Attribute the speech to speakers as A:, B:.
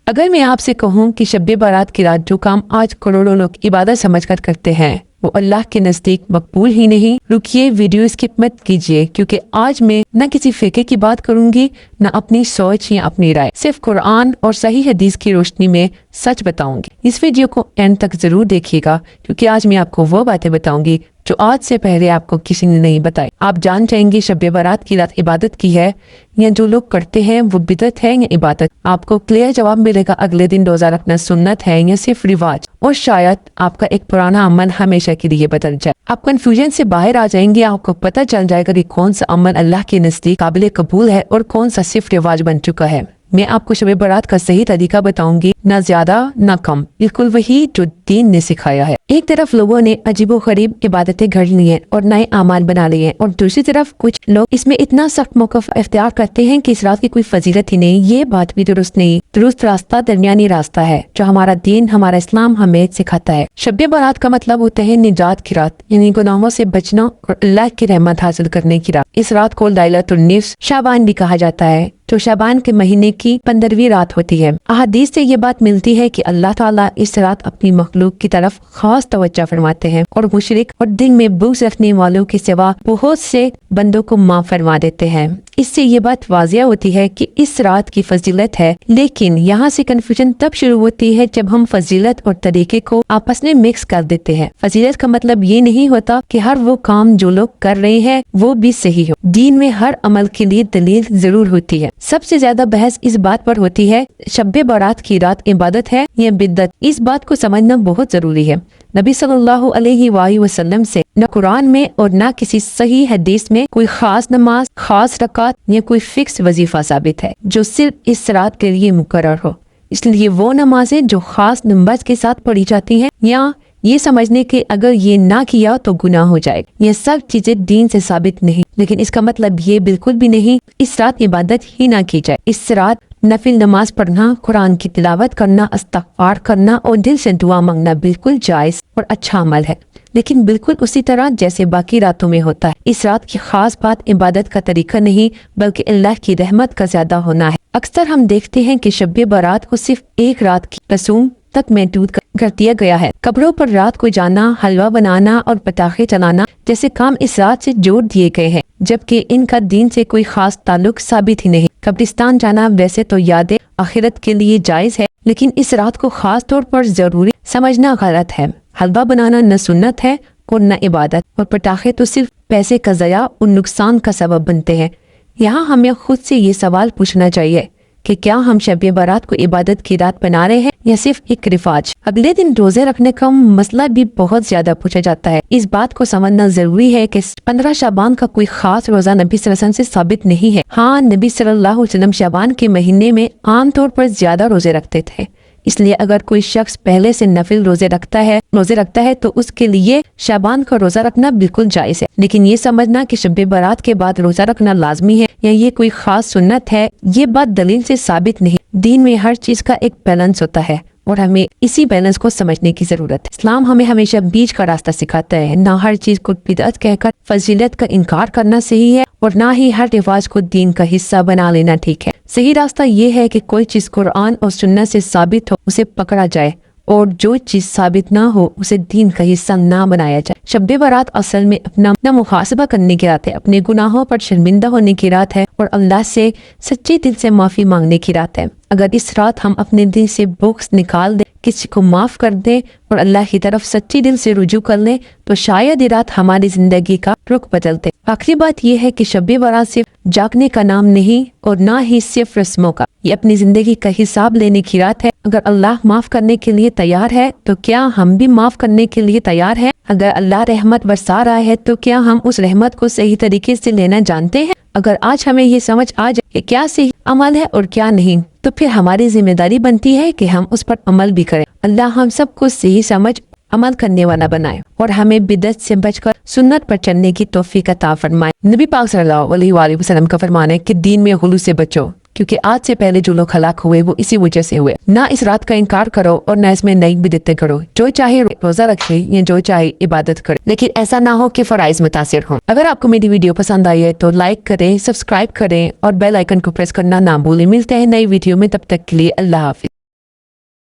A: اگر میں آپ سے کہوں کہ شب برات کی رات جو کام آج کروڑوں لوگ عبادت سمجھ کر کرتے ہیں وہ اللہ کے نزدیک مقبول ہی نہیں، رکیے، ویڈیو اسکپ مت کیجیے، کیونکہ آج میں نہ کسی فقہ کی بات کروں گی نہ اپنی سوچ یا اپنی رائے، صرف قرآن اور صحیح حدیث کی روشنی میں سچ بتاؤں گی۔ اس ویڈیو کو اینڈ تک ضرور دیکھیے گا، کیونکہ آج میں آپ کو وہ باتیں بتاؤں گی جو آج سے پہلے آپ کو کسی نے نہیں بتائی۔ آپ جان جائیں گے شب برات کی رات عبادت کی ہے یا جو لوگ کرتے ہیں وہ بدعت ہے یا عبادت۔ آپ کو کلیئر جواب ملے گا اگلے دن روزہ رکھنا سنت ہے یا صرف رواج، اور شاید آپ کا ایک پرانا عمل ہمیشہ کے لیے بدل جائے۔ آپ کنفیوژن سے باہر آ جائیں گے، آپ کو پتہ چل جائے گا کہ کون سا عمل اللہ کے نزدیک قابل قبول ہے اور کون سا صرف رواج بن چکا ہے۔ میں آپ کو شب برات کا صحیح طریقہ بتاؤں گی، نہ زیادہ نہ کم، بالکل وہی جو دین نے سکھایا ہے۔ ایک طرف لوگوں نے عجیب و غریب عبادتیں گھڑ لی ہیں اور نئے اعمال بنا لیے ہیں، اور دوسری طرف کچھ لوگ اس میں اتنا سخت موقف اختیار کرتے ہیں کہ اس رات کی کوئی فضیلت ہی نہیں۔ یہ بات بھی درست نہیں۔ درست راستہ درمیانی راستہ ہے جو ہمارا دین، ہمارا اسلام ہمیں سکھاتا ہے۔ شب برات کا مطلب ہوتا ہے نجات کی رات، یعنی گناہوں سے بچنا اور اللہ کی رحمت حاصل کرنے کی رات۔ اس رات کو لیلۃ النصف شعبان بھی کہا جاتا ہے، جو شعبان کے مہینے کی 15ویں رات ہوتی ہے۔ احادیث سے یہ بات ملتی ہے کہ اللہ تعالیٰ اس رات اپنی مخلوق کی طرف خاص توجہ فرماتے ہیں اور مشرک اور دل میں بغض رکھنے والوں کے سوا بہت سے بندوں کو معاف فرما دیتے ہیں۔ اس سے یہ بات واضح ہوتی ہے کہ اس رات کی فضیلت ہے، لیکن یہاں سے کنفیوژن تب شروع ہوتی ہے جب ہم فضیلت اور طریقے کو آپس میں مکس کر دیتے ہیں۔ فضیلت کا مطلب یہ نہیں ہوتا کہ ہر وہ کام جو لوگ کر رہے ہیں وہ بھی صحیح ہو۔ دین میں ہر عمل کے لیے دلیل ضرور ہوتی ہے۔ سب سے زیادہ بحث اس بات پر ہوتی ہے شب برات کی رات عبادت ہے یا بدعت۔ اس بات کو سمجھنا بہت ضروری ہے۔ نبی صلی اللہ علیہ وآلہ وسلم سے نہ قرآن میں اور نہ کسی صحیح حدیث میں کوئی خاص نماز، خاص رکعت یا کوئی فکس وظیفہ ثابت ہے جو صرف اس رات کے لیے مقرر ہو۔ اس لیے وہ نمازیں جو خاص نماز کے ساتھ پڑھی جاتی ہیں یا یہ سمجھنے کہ اگر یہ نہ کیا تو گناہ ہو جائے گا، یہ سب چیزیں دین سے ثابت نہیں، لیکن اس کا مطلب یہ بالکل بھی نہیں اس رات عبادت ہی نہ کی جائے۔ اس رات نفل نماز پڑھنا، قرآن کی تلاوت کرنا، استغفار کرنا اور دل سے دعا مانگنا بالکل جائز اور اچھا عمل ہے، لیکن بالکل اسی طرح جیسے باقی راتوں میں ہوتا ہے۔ اس رات کی خاص بات عبادت کا طریقہ نہیں بلکہ اللہ کی رحمت کا زیادہ ہونا ہے۔ اکثر ہم دیکھتے ہیں کہ شب برات کو صرف ایک رات کی رسوم تک محدود کر دیا گیا ہے۔ قبروں پر رات کو جانا، حلوہ بنانا اور پٹاخے چلانا جیسے کام اس رات سے جوڑ دیے گئے ہیں، جبکہ ان کا دین سے کوئی خاص تعلق ثابت ہی نہیں۔ قبرستان جانا ویسے تو یاد آخرت کے لیے جائز ہے، لیکن اس رات کو خاص طور پر ضروری سمجھنا غلط ہے۔ حلوہ بنانا نہ سنت ہے اور نہ عبادت، اور پٹاخے تو صرف پیسے کا ضیاع اور نقصان کا سبب بنتے ہیں۔ یہاں ہمیں خود سے یہ سوال پوچھنا چاہیے کہ کیا ہم شب برات کو عبادت کی رات بنا رہے ہیں یا صرف ایک رواج؟ اگلے دن روزے رکھنے کا مسئلہ بھی بہت زیادہ پوچھا جاتا ہے۔ اس بات کو سمجھنا ضروری ہے کہ 15 شعبان کا کوئی خاص روزہ نبی صلی اللہ علیہ وسلم سے ثابت نہیں ہے۔ ہاں، نبی صلی اللہ علیہ وسلم شعبان کے مہینے میں عام طور پر زیادہ روزے رکھتے تھے، اس لیے اگر کوئی شخص پہلے سے نفل روزے رکھتا ہے تو اس کے لیے شعبان کا روزہ رکھنا بالکل جائز ہے، لیکن یہ سمجھنا کہ شب برات کے بعد روزہ رکھنا لازمی ہے یا یہ کوئی خاص سنت ہے، یہ بات دلیل سے ثابت نہیں۔ دین میں ہر چیز کا ایک بیلنس ہوتا ہے اور ہمیں اسی بیلنس کو سمجھنے کی ضرورت ہے۔ اسلام ہمیں ہمیشہ بیچ کا راستہ سکھاتا ہے، نہ ہر چیز کو بدعت کہہ کر فضیلت کا انکار کرنا صحیح ہے اور نہ ہی ہر رواج کو دین کا حصہ بنا لینا ٹھیک ہے۔ صحیح راستہ یہ ہے کہ کوئی چیز قرآن اور سنت سے ثابت ہو اسے پکڑا جائے، اور جو چیز ثابت نہ ہو اسے دین کا حصہ نہ بنایا جائے۔ شب برات اصل میں اپنا محاسبہ کرنے کی رات ہے، اپنے گناہوں پر شرمندہ ہونے کی رات ہے اور اللہ سے سچے دل سے معافی مانگنے کی رات ہے۔ اگر اس رات ہم اپنے دل سے بغض نکال دیں، کسی کو معاف کر دیں اور اللہ کی طرف سچی دل سے رجوع کر لیں تو شاید یہ رات ہماری زندگی کا رخ بدل دے۔ آخری بات یہ ہے کہ شب برات صرف جاگنے کا نام نہیں اور نہ ہی صرف رسموں کا، یہ اپنی زندگی کا حساب لینے کی رات ہے۔ اگر اللہ معاف کرنے کے لیے تیار ہے تو کیا ہم بھی معاف کرنے کے لیے تیار ہیں؟ اگر اللہ رحمت برسا رہا ہے تو کیا ہم اس رحمت کو صحیح طریقے سے لینا جانتے ہیں؟ اگر آج ہمیں یہ سمجھ آ جائے کہ کیا صحیح عمل ہے اور کیا نہیں، تو پھر ہماری ذمہ داری بنتی ہے کہ ہم اس پر عمل بھی کریں۔ اللہ ہم سب کو صحیح سمجھ عمل کرنے والا بنائے اور ہمیں بدعت سے بچ کر سنت پر چلنے کی توفیق عطا فرمائے۔ نبی پاک صلی اللہ علیہ وآلہ وسلم کا فرمان ہے کہ دین میں غلو سے بچو، کیونکہ آج سے پہلے جو لوگ ہلاک ہوئے وہ اسی وجہ سے ہوئے۔ نہ اس رات کا انکار کرو اور نہ اس میں نئی بدعتیں کرو، جو چاہے روزہ رکھے یا جو چاہے عبادت کرے، لیکن ایسا نہ ہو کہ فرائض متاثر ہوں۔ اگر آپ کو میری ویڈیو پسند آئی ہے تو لائک کریں، سبسکرائب کریں اور بیل آئیکن کو پریس کرنا نہ بھولیں۔ ملتے ہیں نئی ویڈیو میں، تب تک کے لیے اللہ حافظ۔